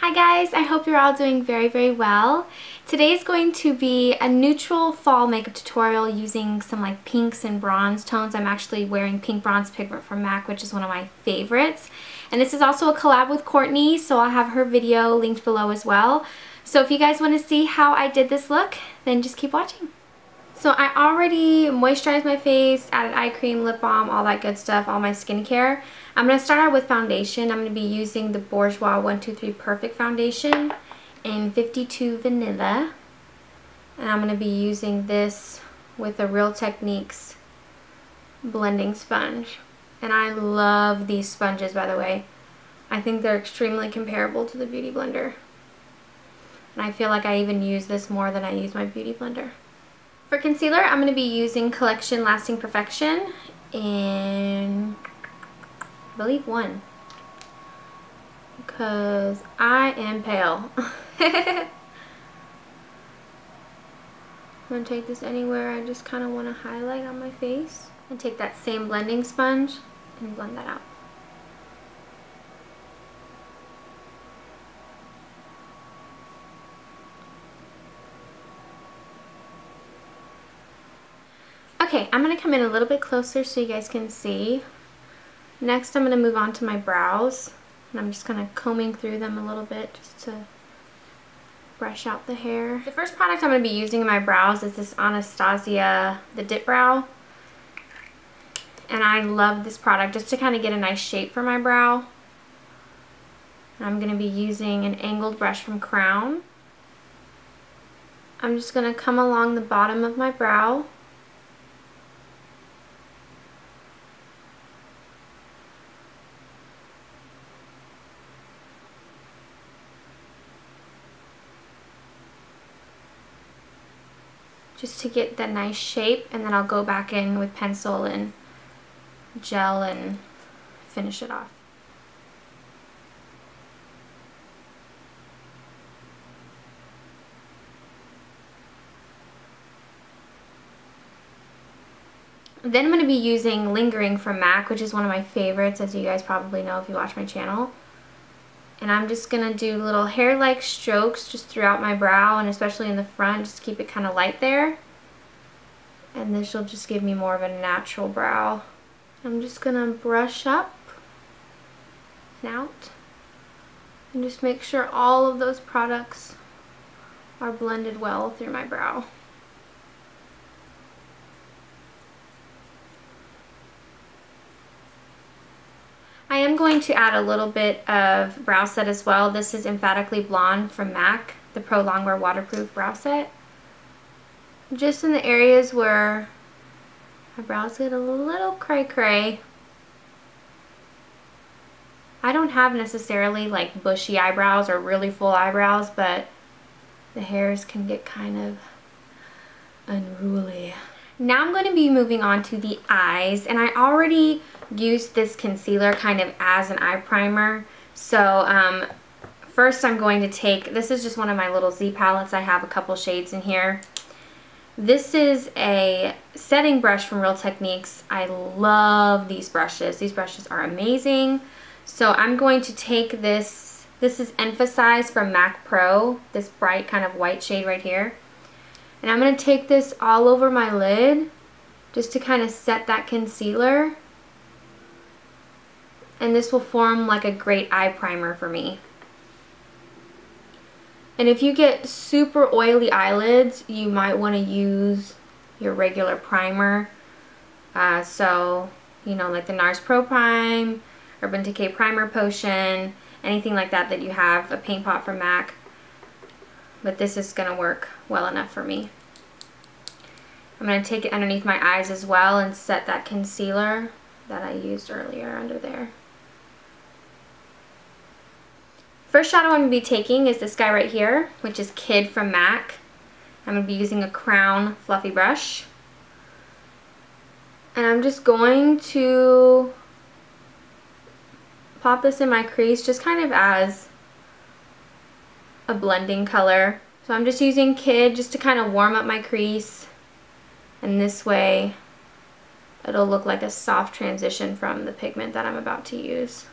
Hi guys, I hope you're all doing very well. Today is going to be a neutral fall makeup tutorial using some like pinks and bronze tones. I'm actually wearing pink bronze pigment from MAC, which is one of my favorites. And this is also a collab with Courtney, so I'll have her video linked below as well. So if you guys want to see how I did this look, then just keep watching. So I already moisturized my face, added eye cream, lip balm, all that good stuff, all my skincare. I'm going to start out with foundation. I'm going to be using the Bourjois 123 Perfect Foundation in 52 Vanilla. And I'm going to be using this with a Real Techniques blending sponge. And I love these sponges, by the way. I think they're extremely comparable to the Beauty Blender. And I feel like I even use this more than I use my Beauty Blender. For concealer, I'm going to be using Collection Lasting Perfection in, I believe, 1. Because I am pale. I'm going to take this anywhere I just kind of want to highlight on my face. And take that same blending sponge and blend that out. Okay, I'm going to come in a little bit closer so you guys can see. Next, I'm going to move on to my brows. And I'm just kind of combing through them a little bit just to brush out the hair. The first product I'm going to be using in my brows is this Anastasia, the Dipbrow. And I love this product just to kind of get a nice shape for my brow. And I'm going to be using an angled brush from Crayon. I'm just going to come along the bottom of my brow. Just to get that nice shape, and then I'll go back in with pencil and gel and finish it off. Then I'm going to be using Lingering from MAC, which is one of my favorites, as you guys probably know if you watch my channel. And I'm just going to do little hair-like strokes just throughout my brow, and especially in the front, just keep it kind of light there. And this will just give me more of a natural brow. I'm just going to brush up and out. And just make sure all of those products are blended well through my brow. I am going to add a little bit of brow set as well. This is Emphatically Blonde from MAC, the Pro Longwear Waterproof Brow Set. Just in the areas where my brows get a little cray-cray. I don't have necessarily like bushy eyebrows or really full eyebrows, but the hairs can get kind of unruly. Now I'm going to be moving on to the eyes, and I already used this concealer kind of as an eye primer. So first I'm going to take, this is just one of my little Z palettes. I have a couple shades in here. This is a setting brush from Real Techniques. I love these brushes. These brushes are amazing. So I'm going to take this, this is Emphasize from MAC Pro, this bright kind of white shade right here. And I'm going to take this all over my lid just to kind of set that concealer. And this will form like a great eye primer for me. And if you get super oily eyelids, you might want to use your regular primer. So, you know, like the NARS Pro Prime, Urban Decay Primer Potion, anything like that that you have, a paint pot from MAC. But this is going to work well enough for me. I'm going to take it underneath my eyes as well and set that concealer that I used earlier under there. First shadow I'm going to be taking is this guy right here, which is Kid from MAC. I'm going to be using a Crown fluffy brush. And I'm just going to pop this in my crease just kind of as a blending color. So I'm just using Kid just to kind of warm up my crease, and this way it'll look like a soft transition from the pigment that I'm about to use.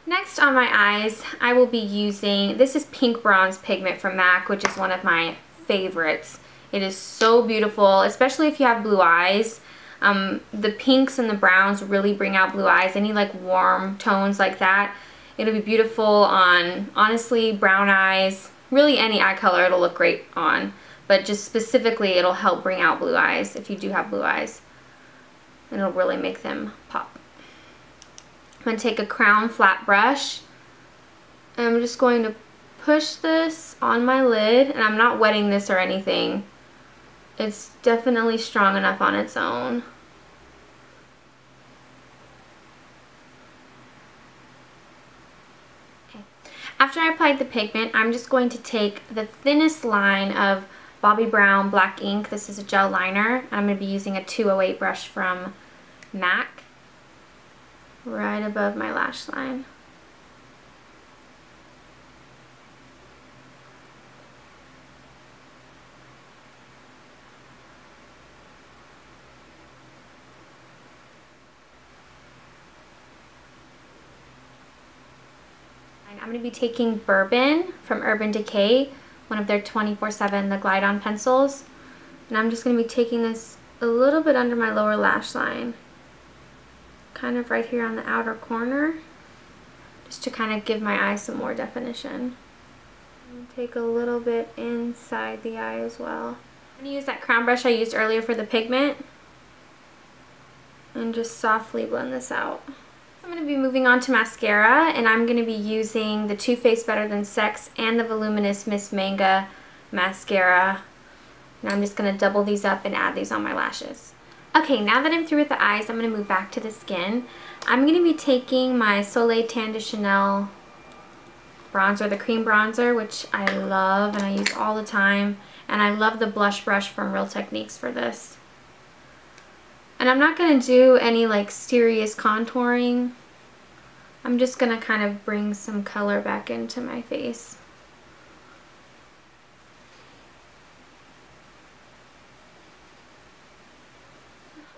Next on my eyes, I will be using, this is Pink Bronze Pigment from MAC, which is one of my favorites. It is so beautiful, especially if you have blue eyes. The pinks and the browns really bring out blue eyes. Any like warm tones like that, it'll be beautiful on, honestly, brown eyes. Really any eye color it'll look great on. But just specifically, it'll help bring out blue eyes if you do have blue eyes. It'll really make them pop. I'm going to take a crown flat brush, and I'm just going to push this on my lid, and I'm not wetting this or anything. It's definitely strong enough on its own. Okay. After I applied the pigment, I'm just going to take the thinnest line of Bobbi Brown Black Ink. This is a gel liner, and I'm going to be using a 208 brush from MAC. Right above my lash line. I'm going to be taking Bourbon from Urban Decay, one of their 24/7 the Glide On pencils, and I'm just going to be taking this a little bit under my lower lash line. Kind of right here on the outer corner, just to kind of give my eye some more definition. Take a little bit inside the eye as well. I'm going to use that crown brush I used earlier for the pigment and just softly blend this out. I'm going to be moving on to mascara, and I'm going to be using the Too Faced Better Than Sex and the Voluminous Miss Manga mascara. And I'm just going to double these up and add these on my lashes. Okay, now that I'm through with the eyes, I'm going to move back to the skin. I'm going to be taking my Soleil Tan de Chanel bronzer, the cream bronzer, which I love and I use all the time. And I love the blush brush from Real Techniques for this. And I'm not going to do any like serious contouring. I'm just going to kind of bring some color back into my face.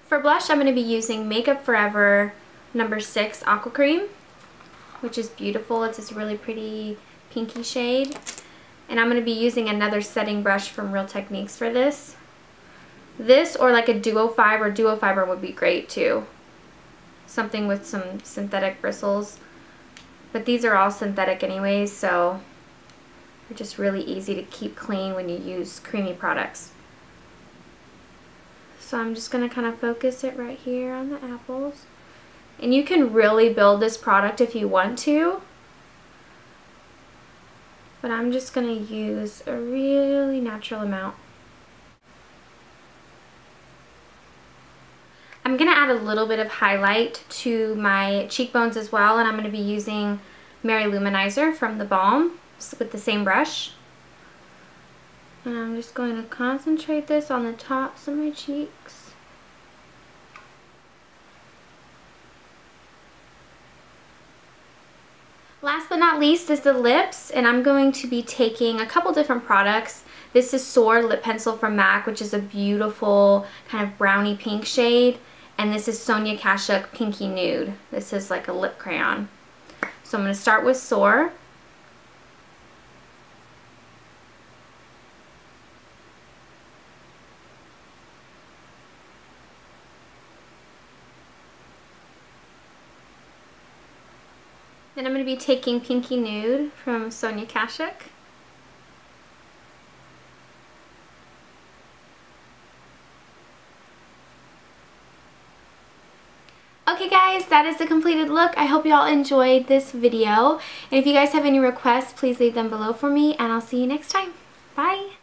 For blush, I'm going to be using Makeup Forever No. 6 Aqua Cream, which is beautiful. It's this really pretty pinky shade. And I'm going to be using another setting brush from Real Techniques for this. This or like a Duo Fiber. Duo Fiber would be great too. Something with some synthetic bristles. But these are all synthetic anyways, so they're just really easy to keep clean when you use creamy products. So I'm just going to kind of focus it right here on the apples. And you can really build this product if you want to. But I'm just going to use a really natural amount. I'm going to add a little bit of highlight to my cheekbones as well. And I'm going to be using Mary Luminizer from the Balm with the same brush. And I'm just going to concentrate this on the tops of my cheeks. Last but not least is the lips, and I'm going to be taking a couple different products. This is Soar lip pencil from MAC, which is a beautiful kind of brownie pink shade. And this is Sonia Kashuk Pinky Nude. This is like a lip crayon. So I'm going to start with Soar. Then I'm going to be taking Pinky Nude from Sonia Kashuk. Okay guys, that is the completed look. I hope you all enjoyed this video. And if you guys have any requests, please leave them below for me, and I'll see you next time. Bye!